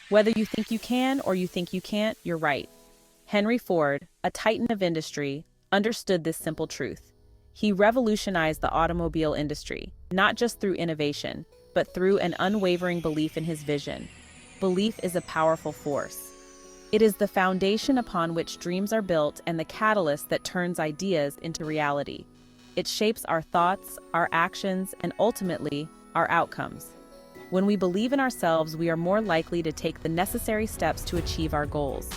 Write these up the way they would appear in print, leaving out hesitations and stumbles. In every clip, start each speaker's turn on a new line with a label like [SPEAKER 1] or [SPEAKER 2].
[SPEAKER 1] Whether you think you can or you think you can't, you're right. Henry Ford, a titan of industry, understood this simple truth. He revolutionized the automobile industry, not just through innovation, but through an unwavering belief in his vision. Belief is a powerful force. It is the foundation upon which dreams are built and the catalyst that turns ideas into reality. It shapes our thoughts, our actions, and ultimately, our outcomes. When we believe in ourselves, we are more likely to take the necessary steps to achieve our goals.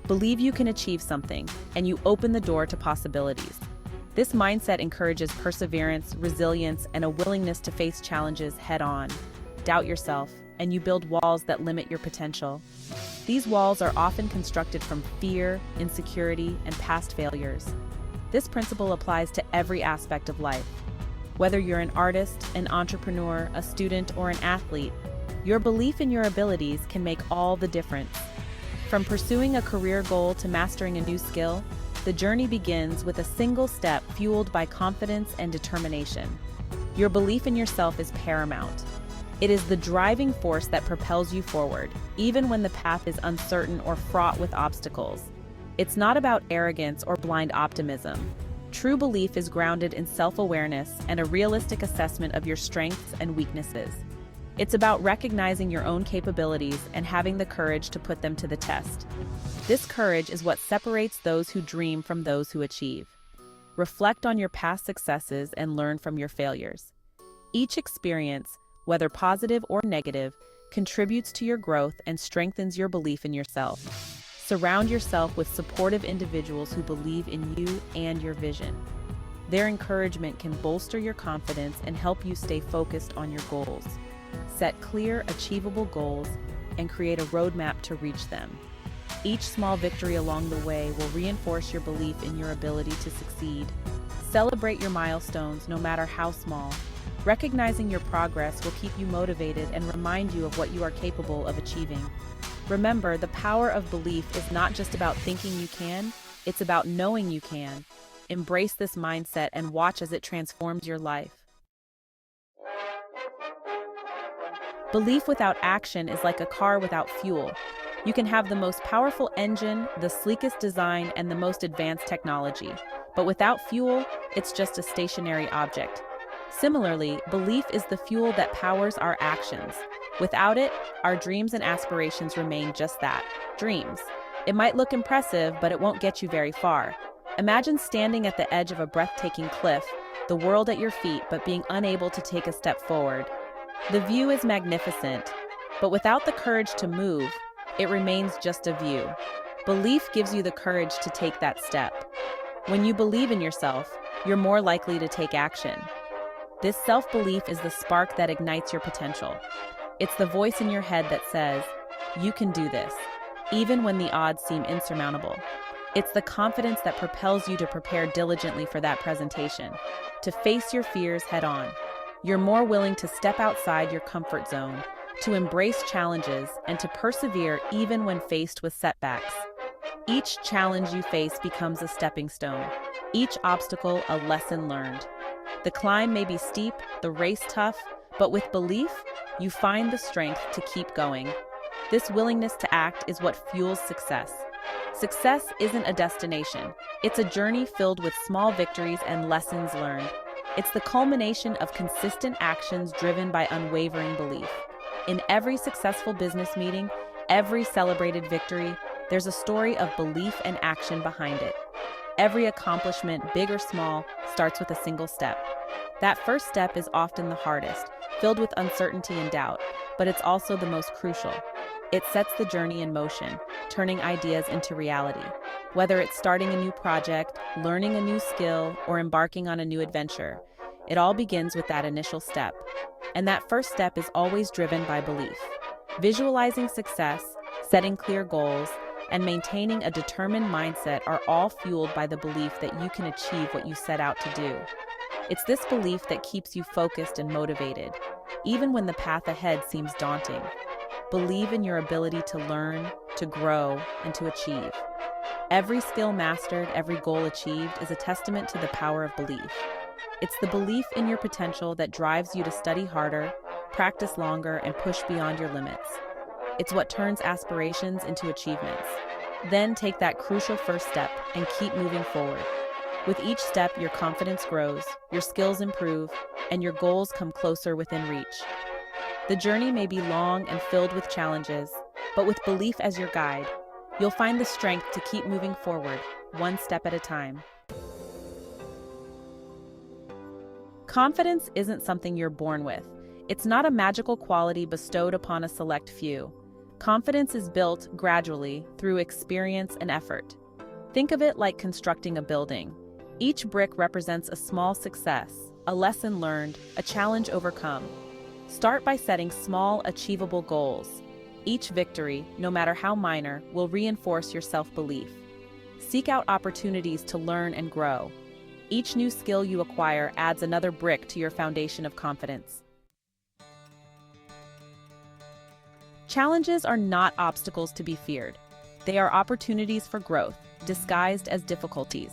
[SPEAKER 1] Believe you can achieve something, and you open the door to possibilities. This mindset encourages perseverance, resilience, and a willingness to face challenges head-on. Doubt yourself, and you build walls that limit your potential. These walls are often constructed from fear, insecurity, and past failures. This principle applies to every aspect of life. Whether you're an artist, an entrepreneur, a student, or an athlete, your belief in your abilities can make all the difference. From pursuing a career goal to mastering a new skill, the journey begins with a single step fueled by confidence and determination. Your belief in yourself is paramount. It is the driving force that propels you forward, even when the path is uncertain or fraught with obstacles. It's not about arrogance or blind optimism. True belief is grounded in self-awareness and a realistic assessment of your strengths and weaknesses. It's about recognizing your own capabilities and having the courage to put them to the test. This courage is what separates those who dream from those who achieve. Reflect on your past successes and learn from your failures. Each experience, whether positive or negative, contributes to your growth and strengthens your belief in yourself. Surround yourself with supportive individuals who believe in you and your vision. Their encouragement can bolster your confidence and help you stay focused on your goals. Set clear, achievable goals and create a roadmap to reach them. Each small victory along the way will reinforce your belief in your ability to succeed. Celebrate your milestones, no matter how small. Recognizing your progress will keep you motivated and remind you of what you are capable of achieving. Remember, the power of belief is not just about thinking you can, it's about knowing you can. Embrace this mindset and watch as it transforms your life. Belief without action is like a car without fuel. You can have the most powerful engine, the sleekest design, and the most advanced technology. But without fuel, it's just a stationary object. Similarly, belief is the fuel that powers our actions. Without it, our dreams and aspirations remain just that, dreams. It might look impressive, but it won't get you very far. Imagine standing at the edge of a breathtaking cliff, the world at your feet, but being unable to take a step forward. The view is magnificent, but without the courage to move, it remains just a view. Belief gives you the courage to take that step. When you believe in yourself, you're more likely to take action. This self-belief is the spark that ignites your potential. It's the voice in your head that says, "You can do this," even when the odds seem insurmountable. It's the confidence that propels you to prepare diligently for that presentation, to face your fears head-on. You're more willing to step outside your comfort zone, to embrace challenges, and to persevere even when faced with setbacks. Each challenge you face becomes a stepping stone, each obstacle a lesson learned. The climb may be steep, the race tough, but with belief, you find the strength to keep going. This willingness to act is what fuels success. Success isn't a destination. It's a journey filled with small victories and lessons learned. It's the culmination of consistent actions driven by unwavering belief. In every successful business meeting, every celebrated victory, there's a story of belief and action behind it. Every accomplishment, big or small, starts with a single step. That first step is often the hardest, filled with uncertainty and doubt, but it's also the most crucial. It sets the journey in motion, turning ideas into reality. Whether it's starting a new project, learning a new skill, or embarking on a new adventure, it all begins with that initial step. And that first step is always driven by belief. Visualizing success, setting clear goals, and maintaining a determined mindset are all fueled by the belief that you can achieve what you set out to do. It's this belief that keeps you focused and motivated, even when the path ahead seems daunting. Believe in your ability to learn, to grow, and to achieve. Every skill mastered, every goal achieved is a testament to the power of belief. It's the belief in your potential that drives you to study harder, practice longer, and push beyond your limits. It's what turns aspirations into achievements. Then take that crucial first step and keep moving forward. With each step, your confidence grows, your skills improve, and your goals come closer within reach. The journey may be long and filled with challenges, but with belief as your guide, you'll find the strength to keep moving forward, one step at a time. Confidence isn't something you're born with. It's not a magical quality bestowed upon a select few. Confidence is built gradually through experience and effort. Think of it like constructing a building. Each brick represents a small success, a lesson learned, a challenge overcome. Start by setting small, achievable goals. Each victory, no matter how minor, will reinforce your self-belief. Seek out opportunities to learn and grow. Each new skill you acquire adds another brick to your foundation of confidence. Challenges are not obstacles to be feared. They are opportunities for growth, disguised as difficulties.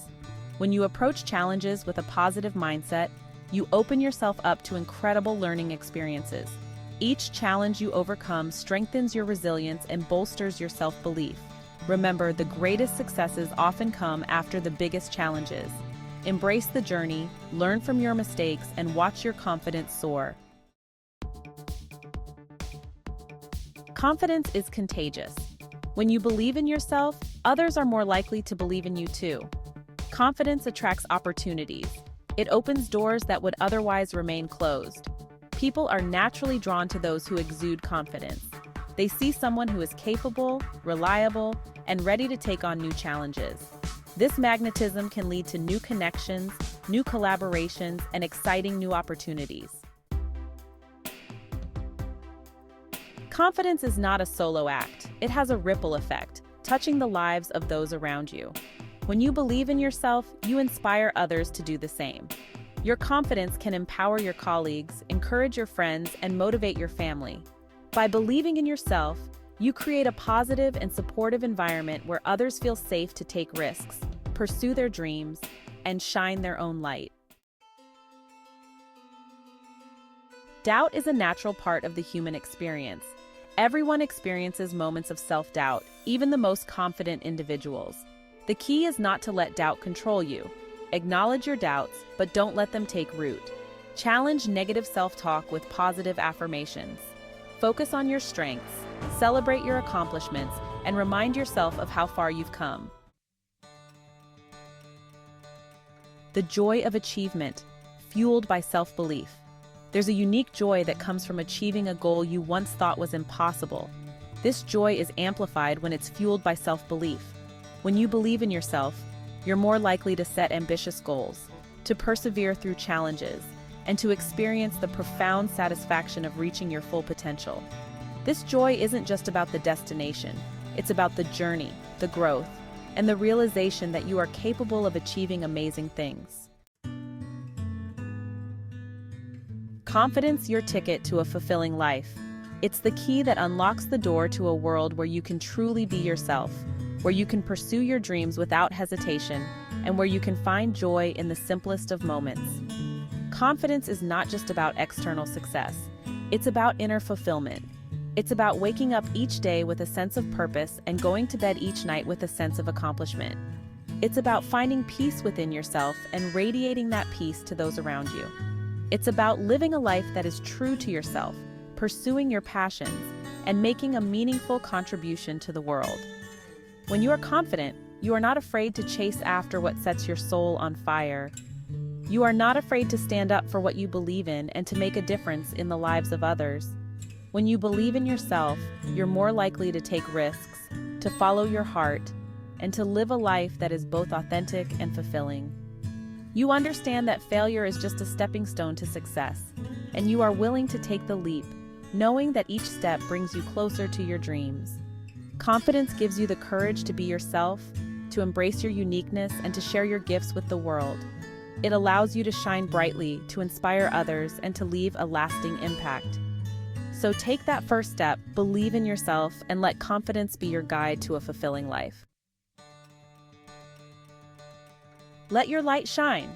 [SPEAKER 1] When you approach challenges with a positive mindset, you open yourself up to incredible learning experiences. Each challenge you overcome strengthens your resilience and bolsters your self-belief. Remember, the greatest successes often come after the biggest challenges. Embrace the journey, learn from your mistakes, and watch your confidence soar. Confidence is contagious. When you believe in yourself, others are more likely to believe in you too. Confidence attracts opportunities. It opens doors that would otherwise remain closed. People are naturally drawn to those who exude confidence. They see someone who is capable, reliable, and ready to take on new challenges. This magnetism can lead to new connections, new collaborations, and exciting new opportunities. Confidence is not a solo act. It has a ripple effect, touching the lives of those around you. When you believe in yourself, you inspire others to do the same. Your confidence can empower your colleagues, encourage your friends, and motivate your family. By believing in yourself, you create a positive and supportive environment where others feel safe to take risks, pursue their dreams, and shine their own light. Doubt is a natural part of the human experience. Everyone experiences moments of self-doubt, even the most confident individuals. The key is not to let doubt control you. Acknowledge your doubts, but don't let them take root. Challenge negative self-talk with positive affirmations. Focus on your strengths, celebrate your accomplishments, and remind yourself of how far you've come. The joy of achievement, fueled by self-belief. There's a unique joy that comes from achieving a goal you once thought was impossible. This joy is amplified when it's fueled by self-belief. When you believe in yourself, you're more likely to set ambitious goals, to persevere through challenges, and to experience the profound satisfaction of reaching your full potential. This joy isn't just about the destination, it's about the journey, the growth, and the realization that you are capable of achieving amazing things. Confidence, your ticket to a fulfilling life. It's the key that unlocks the door to a world where you can truly be yourself, where you can pursue your dreams without hesitation, and where you can find joy in the simplest of moments. Confidence is not just about external success. It's about inner fulfillment. It's about waking up each day with a sense of purpose and going to bed each night with a sense of accomplishment. It's about finding peace within yourself and radiating that peace to those around you. It's about living a life that is true to yourself, pursuing your passions, and making a meaningful contribution to the world. When you are confident, you are not afraid to chase after what sets your soul on fire. You are not afraid to stand up for what you believe in and to make a difference in the lives of others. When you believe in yourself, you're more likely to take risks, to follow your heart, and to live a life that is both authentic and fulfilling. You understand that failure is just a stepping stone to success, and you are willing to take the leap, knowing that each step brings you closer to your dreams. Confidence gives you the courage to be yourself, to embrace your uniqueness, and to share your gifts with the world. It allows you to shine brightly, to inspire others, and to leave a lasting impact. So take that first step, believe in yourself, and let confidence be your guide to a fulfilling life. Let your light shine.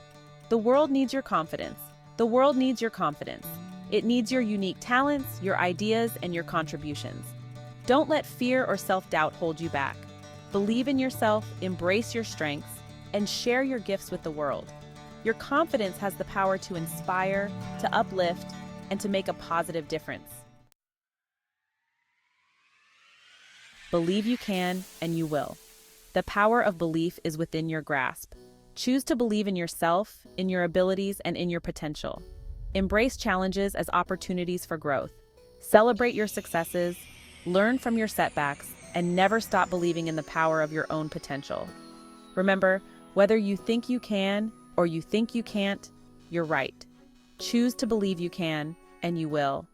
[SPEAKER 1] The world needs your confidence. The world needs your confidence. It needs your unique talents, your ideas, and your contributions. Don't let fear or self-doubt hold you back. Believe in yourself, embrace your strengths, and share your gifts with the world. Your confidence has the power to inspire, to uplift, and to make a positive difference. Believe you can, and you will. The power of belief is within your grasp. Choose to believe in yourself, in your abilities, and in your potential. Embrace challenges as opportunities for growth. Celebrate your successes, learn from your setbacks, and never stop believing in the power of your own potential. Remember, whether you think you can or you think you can't, you're right. Choose to believe you can, and you will.